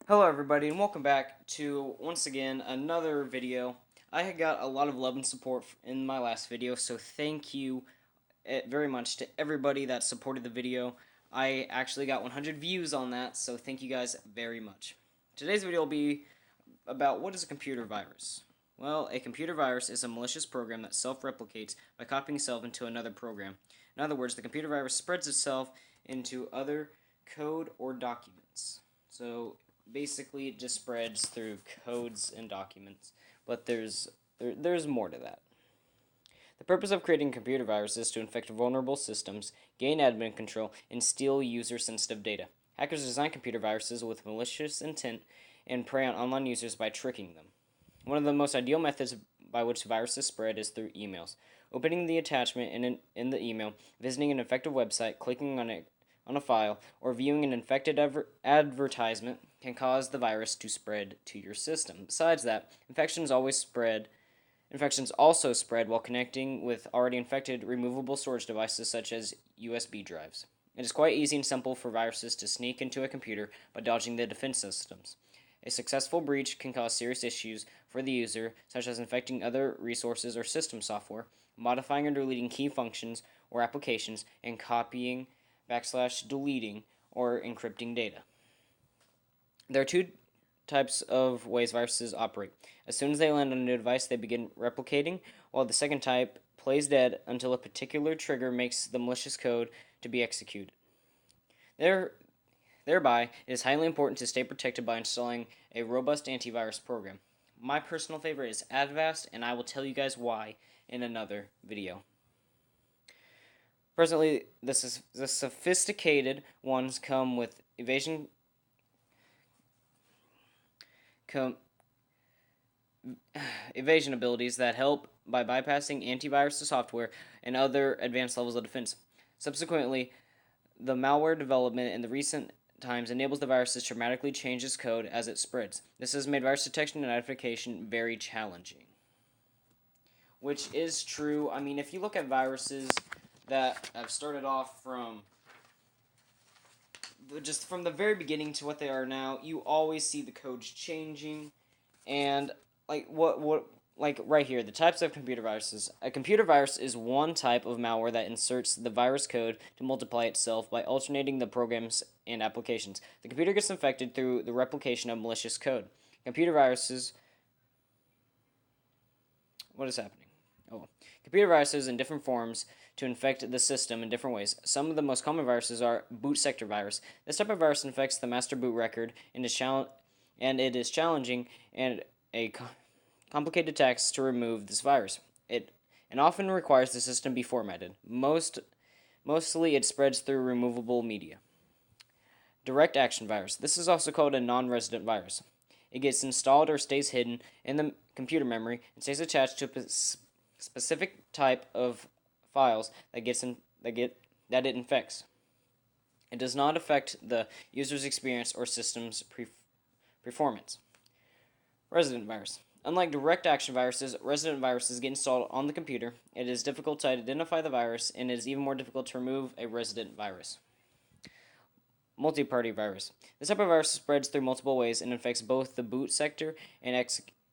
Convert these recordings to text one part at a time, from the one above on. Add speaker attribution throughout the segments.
Speaker 1: Hello everybody and welcome back to, once again, another video. I had got a lot of love and support in my last video, so thank you very much to everybody that supported the video. I actually got 100 views on that, so thank you guys very much. Today's video will be about what is a computer virus. Well, a computer virus is a malicious program that self-replicates by copying itself into another program. In other words, the computer virus spreads itself into other code or documents. So basically it just spreads through codes and documents, but there's more to that. The purpose of creating a computer virus is to infect vulnerable systems, gain admin control, and steal user-sensitive data. Hackers design computer viruses with malicious intent and prey on online users by tricking them. One of the most ideal methods by which viruses spread is through emails. Opening the attachment in the email, visiting an infected website, clicking on a file, or viewing an infected advertisement can cause the virus to spread to your system. Besides that, infections also spread while connecting with already infected removable storage devices such as USB drives. It is quite easy and simple for viruses to sneak into a computer by dodging the defense systems. A successful breach can cause serious issues for the user, such as infecting other resources or system software, modifying or deleting key functions or applications, and copying, deleting, or encrypting data. There are two types of ways viruses operate. As soon as they land on a new device, they begin replicating, while the second type plays dead until a particular trigger makes the malicious code to be executed. Thereby, it is highly important to stay protected by installing a robust antivirus program. My personal favorite is Avast, and I will tell you guys why in another video. Presently, the sophisticated ones come with evasion abilities that help by bypassing antivirus software and other advanced levels of defense. Subsequently, the malware development in the recent times enables the virus to dramatically change its code as it spreads. This has made virus detection and identification very challenging. Which is true. I mean, if you look at viruses that have started off from the very beginning to what they are now, you always see the codes changing. And like right here, the types of computer viruses. A computer virus is one type of malware that inserts the virus code to multiply itself by alternating the programs and applications. The computer gets infected through the replication of malicious code. Computer viruses. What is happening? Oh, computer viruses in different forms to infect the system in different ways. Some of the most common viruses are boot sector virus. This type of virus infects the master boot record and it is challenging and a complicated task to remove this virus. It often requires the system be formatted. Mostly it spreads through removable media. Direct action virus. This is also called a non-resident virus. It gets installed or stays hidden in the computer memory and stays attached to a specific type of files that it infects. It does not affect the user's experience or system's performance. Resident virus. Unlike direct action viruses, resident viruses get installed on the computer. It is difficult to identify the virus, and it is even more difficult to remove a resident virus. Multi-party virus. This type of virus spreads through multiple ways and infects both the boot sector and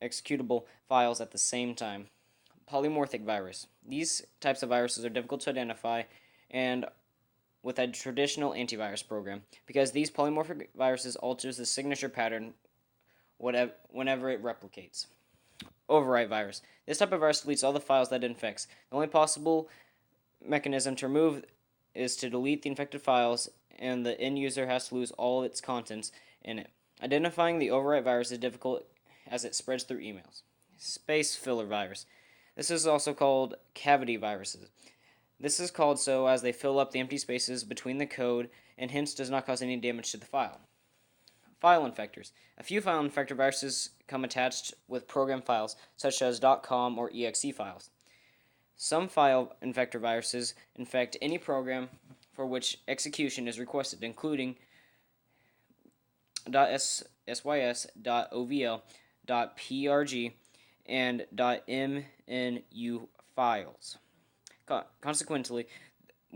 Speaker 1: executable files at the same time. Polymorphic virus. These types of viruses are difficult to identify and with a traditional antivirus program because these polymorphic viruses alters the signature pattern whenever it replicates. Overwrite virus. This type of virus deletes all the files that it infects. The only possible mechanism to remove is to delete the infected files, and the end user has to lose all its contents in it. Identifying the overwrite virus is difficult as it spreads through emails. Space filler virus. This is also called cavity viruses. This is called so as they fill up the empty spaces between the code and hence does not cause any damage to the file. File infectors. A few file infector viruses come attached with program files, such as .com or .exe files. Some file infector viruses infect any program for which execution is requested, including .sys, .ovl, .prg, and .mnu files. Consequently,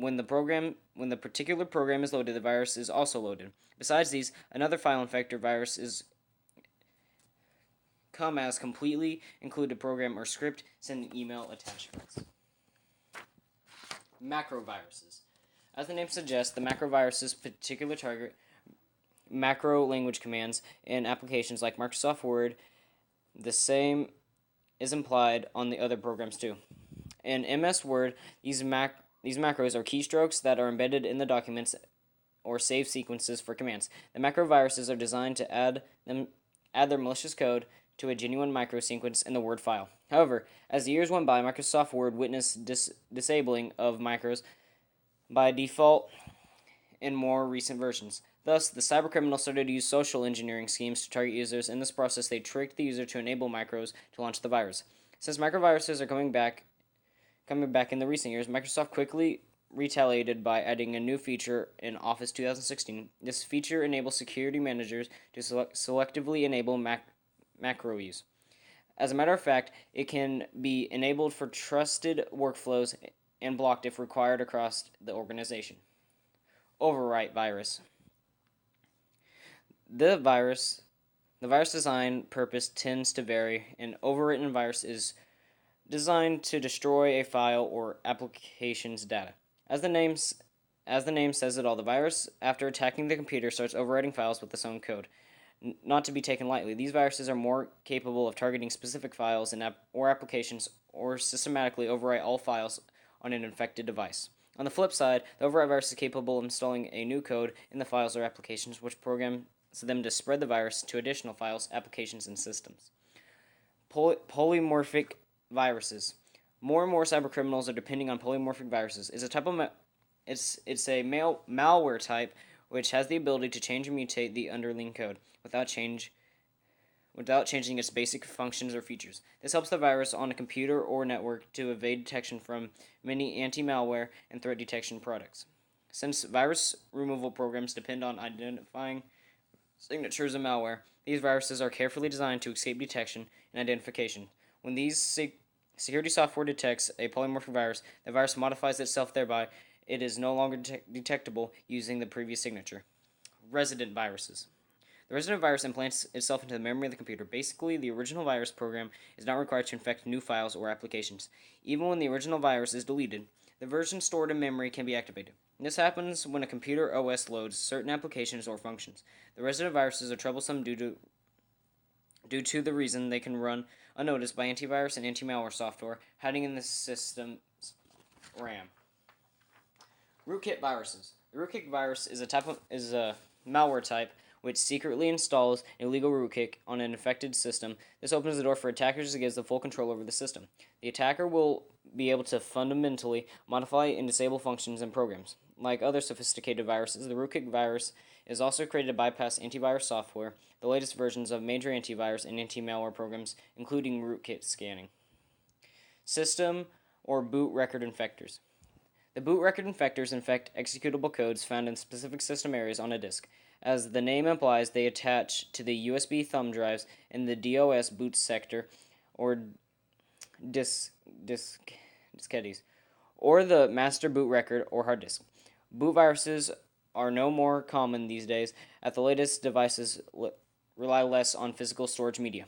Speaker 1: when the particular program is loaded, the virus is also loaded. Besides these, another file infector virus is come as completely included program or script sending email attachments. Macroviruses. As the name suggests, the macroviruses particular target macro language commands in applications like Microsoft Word. The same is implied on the other programs too. In MS Word, these macros are keystrokes that are embedded in the documents or save sequences for commands. The macroviruses are designed to add their malicious code to a genuine micro sequence in the Word file. However, as the years went by, Microsoft Word witnessed disabling of macros by default in more recent versions. Thus, the cybercriminals started to use social engineering schemes to target users. In this process, they tricked the user to enable macros to launch the virus. Since microviruses are coming back in the recent years, Microsoft quickly retaliated by adding a new feature in Office 2016. This feature enables security managers to selectively enable macro use. As a matter of fact, it can be enabled for trusted workflows and blocked if required across the organization. Overwrite virus. The virus design purpose tends to vary. An overwritten virus is designed to destroy a file or application's data. As the name says it all, the virus, after attacking the computer, starts overwriting files with its own code. Not to be taken lightly, these viruses are more capable of targeting specific files or applications, or systematically overwrite all files on an infected device. On the flip side, the overwrite virus is capable of installing a new code in the files or applications, which programs them to spread the virus to additional files, applications, and systems. Polymorphic viruses. More and more cybercriminals are depending on polymorphic viruses. It's a type of it's a malware type which has the ability to change and mutate the underlying code without changing its basic functions or features. This helps the virus on a computer or network to evade detection from many anti-malware and threat detection products. Since virus removal programs depend on identifying signatures of malware, these viruses are carefully designed to escape detection and identification. When these security software detects a polymorphic virus, the virus modifies itself, thereby it is no longer detectable using the previous signature. Resident viruses. The resident virus implants itself into the memory of the computer. Basically, the original virus program is not required to infect new files or applications. Even when the original virus is deleted, the version stored in memory can be activated. This happens when a computer OS loads certain applications or functions. The resident viruses are troublesome due to the reason they can run unnoticed by antivirus and anti-malware software hiding in the system's RAM. Rootkit viruses. The rootkit virus is a malware type which secretly installs an illegal rootkit on an infected system. This opens the door for attackers to get the full control over the system. The attacker will be able to fundamentally modify and disable functions and programs. Like other sophisticated viruses, the rootkit virus is also created to bypass antivirus software, the latest versions of major antivirus and anti-malware programs, including rootkit scanning. System or boot record infectors. The boot record infectors infect executable codes found in specific system areas on a disk. As the name implies, they attach to the USB thumb drives in the DOS boot sector or diskettes, or the master boot record or hard disk. Boot viruses are no more common these days, as the latest devices rely less on physical storage media.